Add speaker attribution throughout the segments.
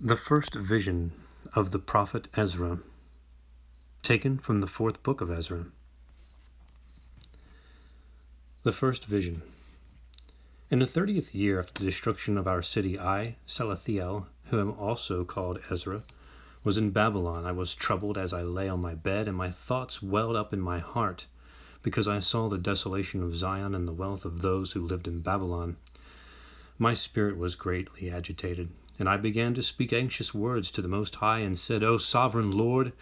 Speaker 1: The first vision of the prophet Ezra, taken from the fourth book of Ezra. The first vision. In the 30th year after the destruction of our city, I, Salathiel, who am also called Ezra, was in Babylon. I was troubled as I lay on my bed, and my thoughts welled up in my heart, because I saw the desolation of Zion and the wealth of those who lived in Babylon. My spirit was greatly agitated, and I began to speak anxious words to the Most High, and said, O sovereign Lord,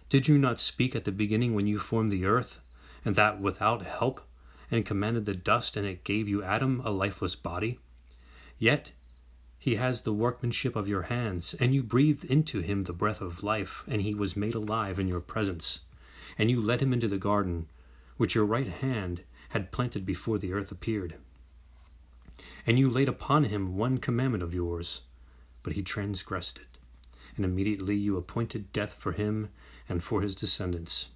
Speaker 1: did you not speak at the beginning when you formed the earth, and that without help, and commanded the dust, and it gave you Adam, a lifeless body? Yet he has the workmanship of your hands, and you breathed into him the breath of life, and he was made alive in your presence. And you led him into the garden, which your right hand had planted before the earth appeared. And you laid upon him one commandment of yours, but he transgressed it. And immediately you appointed death for him and for his descendants.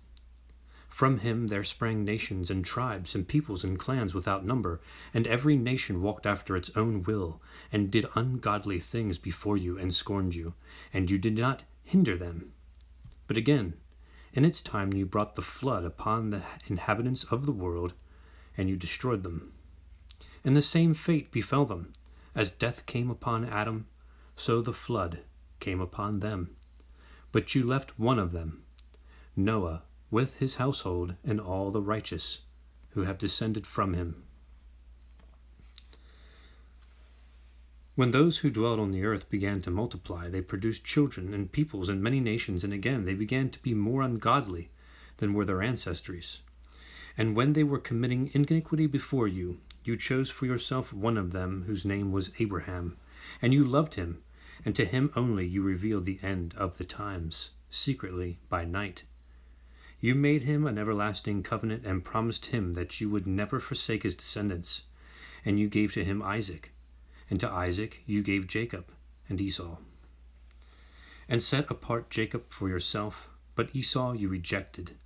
Speaker 1: From him there sprang nations and tribes and peoples and clans without number, and every nation walked after its own will, and did ungodly things before you, and scorned you, and you did not hinder them. But again, in its time you brought the flood upon the inhabitants of the world, and you destroyed them. And the same fate befell them. As death came upon Adam, so the flood came upon them. But you left one of them, Noah, with his household, and all the righteous who have descended from him. When those who dwelt on the earth began to multiply, they produced children and peoples and many nations, and again they began to be more ungodly than were their ancestors. And when they were committing iniquity before you, you chose for yourself one of them whose name was Abraham, and you loved him, and to him only you revealed the end of the times, secretly by night. You made him an everlasting covenant, and promised him that you would never forsake his descendants. And you gave to him Isaac, and to Isaac you gave Jacob and Esau. And set apart Jacob for yourself, but Esau you rejected.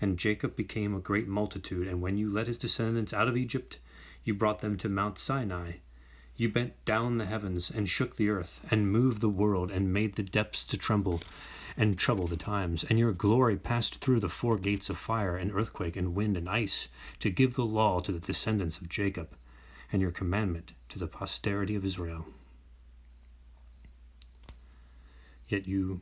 Speaker 1: And Jacob became a great multitude, and when you led his descendants out of Egypt, you brought them to Mount Sinai. You bent down the heavens, and shook the earth, and moved the world, and made the depths to tremble, and trouble the times. And your glory passed through the four gates of fire, and earthquake, and wind, and ice, to give the law to the descendants of Jacob, and your commandment to the posterity of Israel. Yet you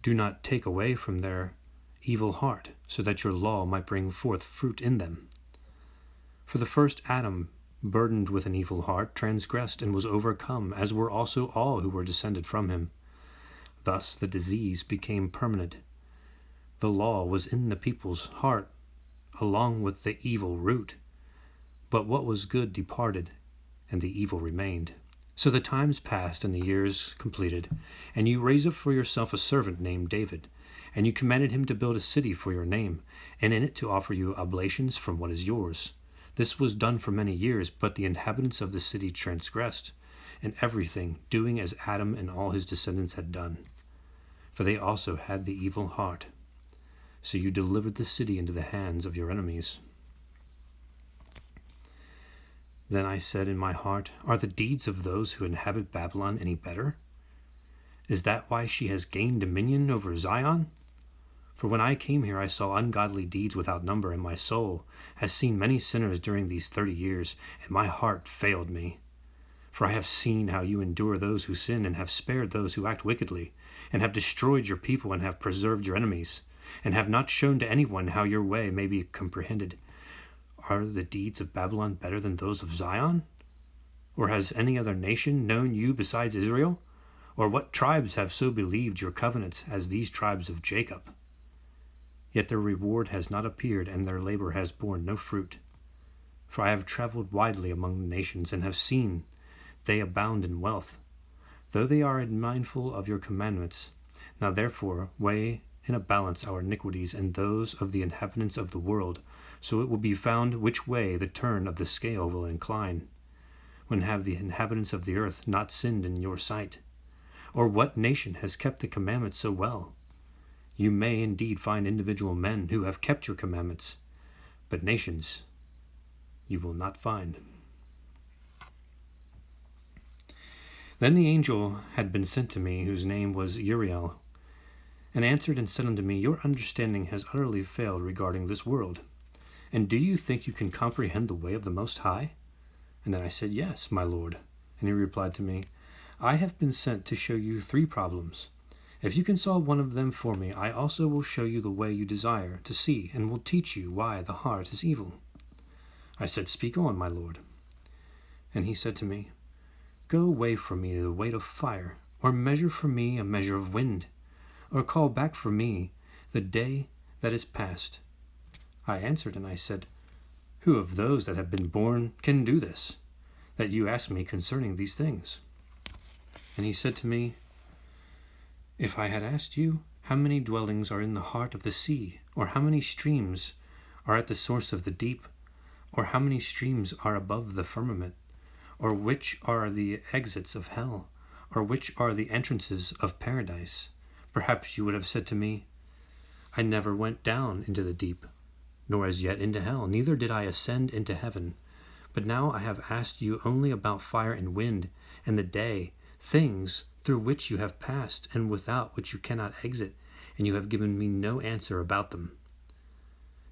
Speaker 1: do not take away from their evil heart, so that your law might bring forth fruit in them. For the first Adam, burdened with an evil heart, transgressed and was overcome, as were also all who were descended from him. Thus the disease became permanent. The law was in the people's heart, along with the evil root. But what was good departed, and the evil remained. So the times passed, and the years completed, and you raised up for yourself a servant named David, and you commanded him to build a city for your name, and in it to offer you oblations from what is yours. This was done for many years, but the inhabitants of the city transgressed in everything, doing as Adam and all his descendants had done. For they also had the evil heart. So you delivered the city into the hands of your enemies. Then I said in my heart, are the deeds of those who inhabit Babylon any better? Is that why she has gained dominion over Zion? For when I came here I saw ungodly deeds without number, and my soul has seen many sinners during these 30 years, and my heart failed me. For I have seen how you endure those who sin, and have spared those who act wickedly, and have destroyed your people, and have preserved your enemies, and have not shown to anyone how your way may be comprehended. Are the deeds of Babylon better than those of Zion? Or has any other nation known you besides Israel? Or what tribes have so believed your covenants as these tribes of Jacob? Yet their reward has not appeared, and their labor has borne no fruit. For I have traveled widely among the nations, and have seen they abound in wealth, though they are mindful of your commandments. Now therefore weigh in a balance our iniquities and those of the inhabitants of the world, so it will be found which way the turn of the scale will incline. When have the inhabitants of the earth not sinned in your sight? Or what nation has kept the commandments so well? You may indeed find individual men who have kept your commandments, but nations you will not find. Then the angel had been sent to me, whose name was Uriel, and answered and said unto me, Your understanding has utterly failed regarding this world. And do you think you can comprehend the way of the Most High? And then I said, Yes, my Lord. And he replied to me, I have been sent to show you 3 problems. If you can solve one of them for me, I also will show you the way you desire to see, and will teach you why the heart is evil. I said, Speak on, my Lord. And he said to me, Go away from me the weight of fire, or measure for me a measure of wind, or call back for me the day that is past. I answered and I said, Who of those that have been born can do this, that you ask me concerning these things? And he said to me, If I had asked you, how many dwellings are in the heart of the sea, or how many streams are at the source of the deep, or how many streams are above the firmament, or which are the exits of hell, or which are the entrances of paradise, perhaps you would have said to me, I never went down into the deep, nor as yet into hell, neither did I ascend into heaven. But now I have asked you only about fire and wind, and the day, things through which you have passed, and without which you cannot exit, and you have given me no answer about them.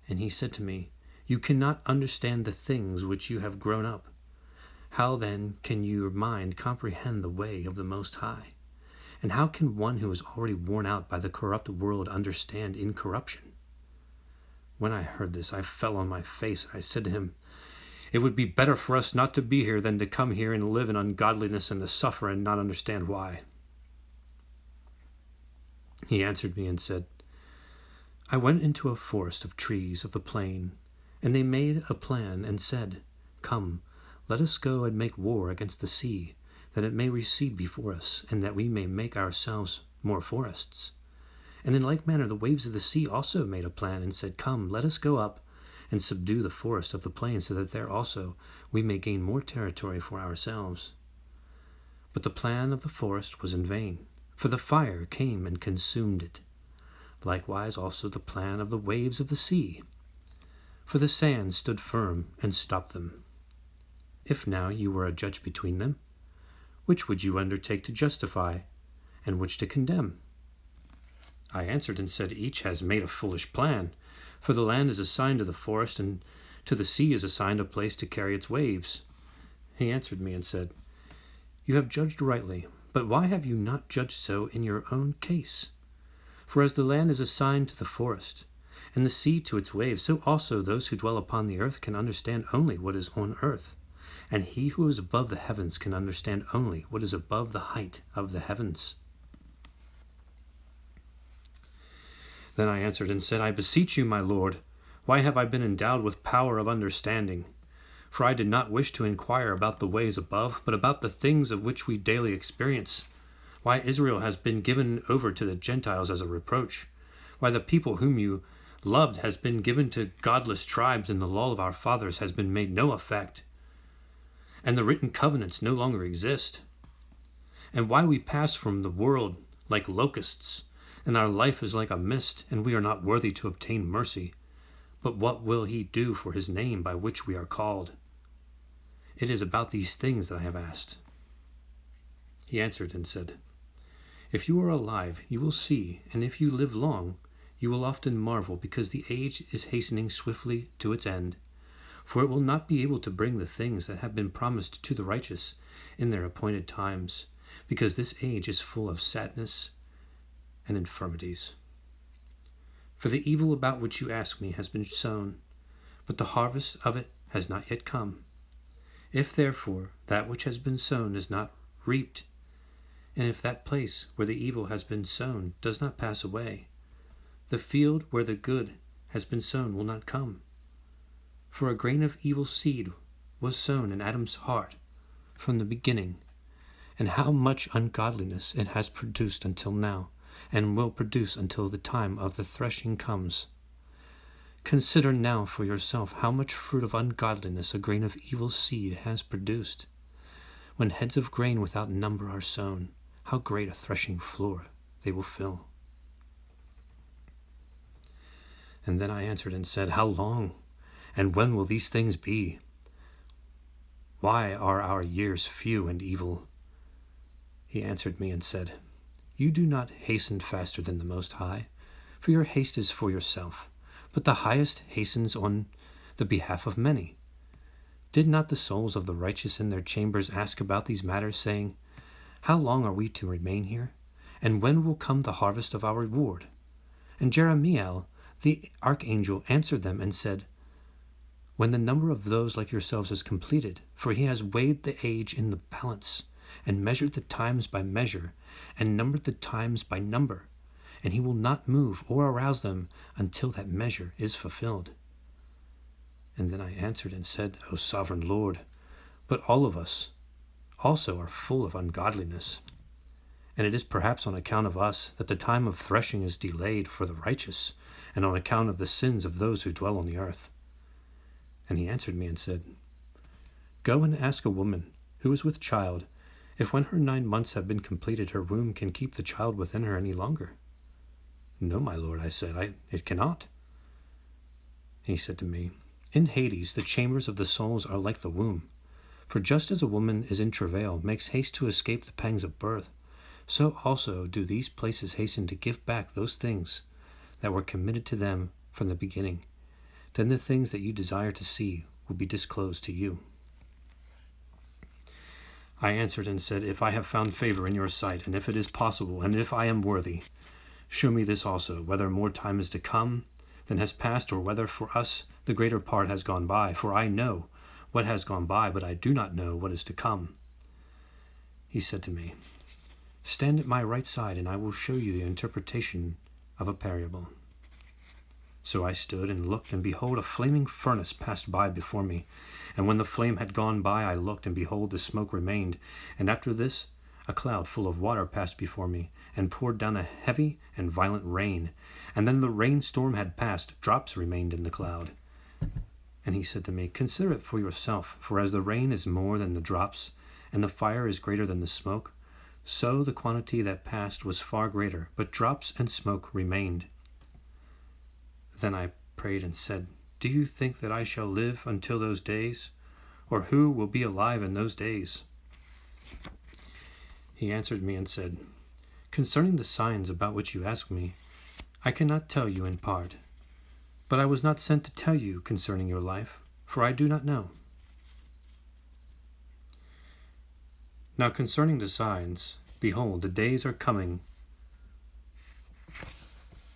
Speaker 1: And he said to me, You cannot understand the things which you have grown up. How then can your mind comprehend the way of the Most High? And how can one who is already worn out by the corrupt world understand incorruption? When I heard this, I fell on my face, and I said to him, It would be better for us not to be here than to come here and live in ungodliness and to suffer and not understand why. He answered me and said, I went into a forest of trees of the plain, and they made a plan and said, Come, let us go and make war against the sea, that it may recede before us, and that we may make ourselves more forests. And in like manner the waves of the sea also made a plan and said, Come, let us go up and subdue the forest of the plain, so that there also we may gain more territory for ourselves. But the plan of the forest was in vain, for the fire came and consumed it. Likewise also the plan of the waves of the sea, for the sand stood firm and stopped them. If now you were a judge between them, which would you undertake to justify, and which to condemn? I answered and said, Each has made a foolish plan, for the land is assigned to the forest, and to the sea is assigned a place to carry its waves. He answered me and said, You have judged rightly, but why have you not judged so in your own case? For as the land is assigned to the forest, and the sea to its waves, so also those who dwell upon the earth can understand only what is on earth, and he who is above the heavens can understand only what is above the height of the heavens. Then I answered and said, I beseech you, my Lord, why have I been endowed with power of understanding? For I did not wish to inquire about the ways above, but about the things of which we daily experience. Why Israel has been given over to the Gentiles as a reproach. Why the people whom you loved has been given to godless tribes, and the law of our fathers has been made no effect, and the written covenants no longer exist. And why we pass from the world like locusts, and our life is like a mist, and we are not worthy to obtain mercy. But what will he do for his name by which we are called? It is about these things that I have asked. He answered and said, If you are alive, you will see, and if you live long, you will often marvel, because the age is hastening swiftly to its end. For it will not be able to bring the things that have been promised to the righteous in their appointed times, because this age is full of sadness and infirmities. For the evil about which you ask me has been sown, but the harvest of it has not yet come. If therefore that which has been sown is not reaped, and if that place where the evil has been sown does not pass away, the field where the good has been sown will not come. For a grain of evil seed was sown in Adam's heart from the beginning, and how much ungodliness it has produced until now, and will produce until the time of the threshing comes. Consider now for yourself how much fruit of ungodliness a grain of evil seed has produced. When heads of grain without number are sown, how great a threshing floor they will fill. And then I answered and said, How long, and when will these things be? Why are our years few and evil? He answered me and said, You do not hasten faster than the Most High, for your haste is for yourself, but the Highest hastens on the behalf of many. Did not the souls of the righteous in their chambers ask about these matters, saying, How long are we to remain here? And when will come the harvest of our reward? And Jeremiel, the archangel, answered them and said, When the number of those like yourselves is completed, for he has weighed the age in the balance, and measured the times by measure, and numbered the times by number, and he will not move or arouse them until that measure is fulfilled. And then I answered and said, O sovereign Lord, but all of us also are full of ungodliness. And it is perhaps on account of us that the time of threshing is delayed for the righteous, and on account of the sins of those who dwell on the earth. And he answered me and said, Go and ask a woman who is with child, if when her 9 months have been completed, her womb can keep the child within her any longer. No, my lord, I said, it cannot. He said to me, In Hades the chambers of the souls are like the womb. For just as a woman is in travail, makes haste to escape the pangs of birth, so also do these places hasten to give back those things that were committed to them from the beginning. Then the things that you desire to see will be disclosed to you. I answered and said, If I have found favor in your sight, and if it is possible, and if I am worthy, show me this also, whether more time is to come than has passed, or whether for us the greater part has gone by. For I know what has gone by, but I do not know what is to come. He said to me, Stand at my right side, and I will show you the interpretation of a parable. So I stood and looked, and behold, a flaming furnace passed by before me. And when the flame had gone by, I looked, and behold, the smoke remained. And after this, a cloud full of water passed before me, and poured down a heavy and violent rain. And then the rainstorm had passed, drops remained in the cloud. And he said to me, Consider it for yourself, for as the rain is more than the drops, and the fire is greater than the smoke, so the quantity that passed was far greater, but drops and smoke remained. Then I prayed and said, Do you think that I shall live until those days? Or who will be alive in those days? He answered me and said, Concerning the signs about which you ask me, I cannot tell you in part. But I was not sent to tell you concerning your life, for I do not know. Now concerning the signs, behold, the days are coming,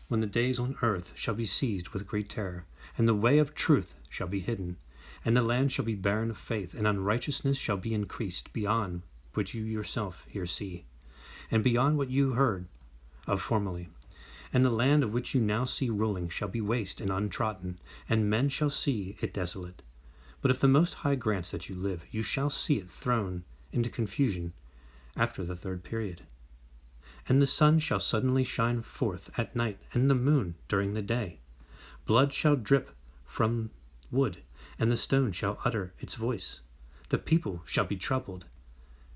Speaker 1: when the days on earth shall be seized with great terror, and the way of truth shall be hidden, and the land shall be barren of faith, and unrighteousness shall be increased beyond which you yourself here see, and beyond what you heard of formerly. And the land of which you now see ruling shall be waste and untrodden, and men shall see it desolate. But if the Most High grants that you live, you shall see it thrown into confusion after the third period. And the sun shall suddenly shine forth at night, and the moon during the day. Blood shall drip from wood, and the stone shall utter its voice. The people shall be troubled,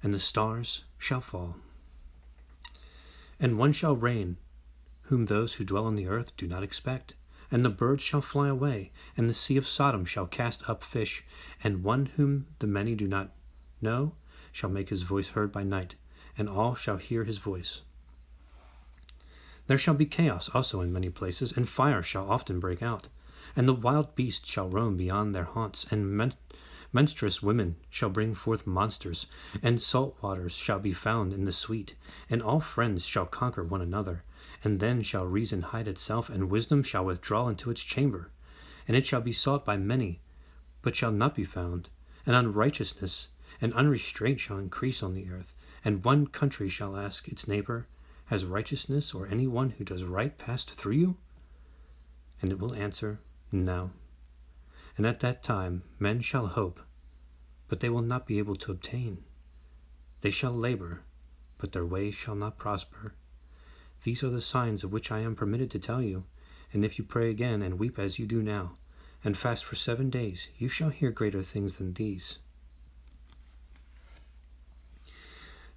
Speaker 1: and the stars shall fall. And one shall reign, whom those who dwell on the earth do not expect. And the birds shall fly away, and the sea of Sodom shall cast up fish, and one whom the many do not know shall make his voice heard by night, and all shall hear his voice. There shall be chaos also in many places, and fire shall often break out. And the wild beasts shall roam beyond their haunts, and menstruous women shall bring forth monsters, and salt waters shall be found in the sweet, and all friends shall conquer one another. And then shall reason hide itself, and wisdom shall withdraw into its chamber. And it shall be sought by many, but shall not be found. And unrighteousness and unrestraint shall increase on the earth. And one country shall ask its neighbor, Has righteousness or any one who does right passed through you? And it will answer, No. And at that time men shall hope, but they will not be able to obtain. They shall labor, but their way shall not prosper. These are the signs of which I am permitted to tell you. And if you pray again, and weep as you do now, and fast for 7 days, you shall hear greater things than these.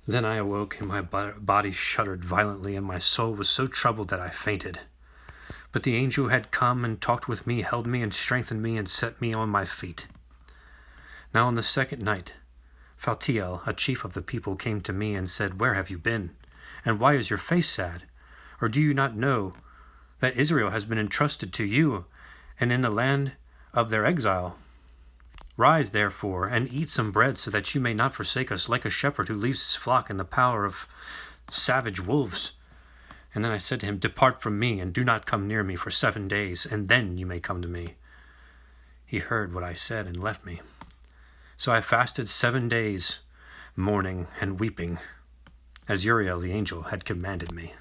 Speaker 1: Then I awoke, and my body shuddered violently, and my soul was so troubled that I fainted. But the angel who had come and talked with me held me and strengthened me and set me on my feet. Now on the second night, Phaltiel, a chief of the people, came to me and said, "Where have you been? And why is your face sad? Or do you not know that Israel has been entrusted to you and in the land of their exile? Rise, therefore, and eat some bread, so that you may not forsake us like a shepherd who leaves his flock in the power of savage wolves." And then I said to him, "Depart from me, and do not come near me for 7 days, and then you may come to me." He heard what I said and left me. So I fasted 7 days, mourning and weeping, as Uriel the angel had commanded me.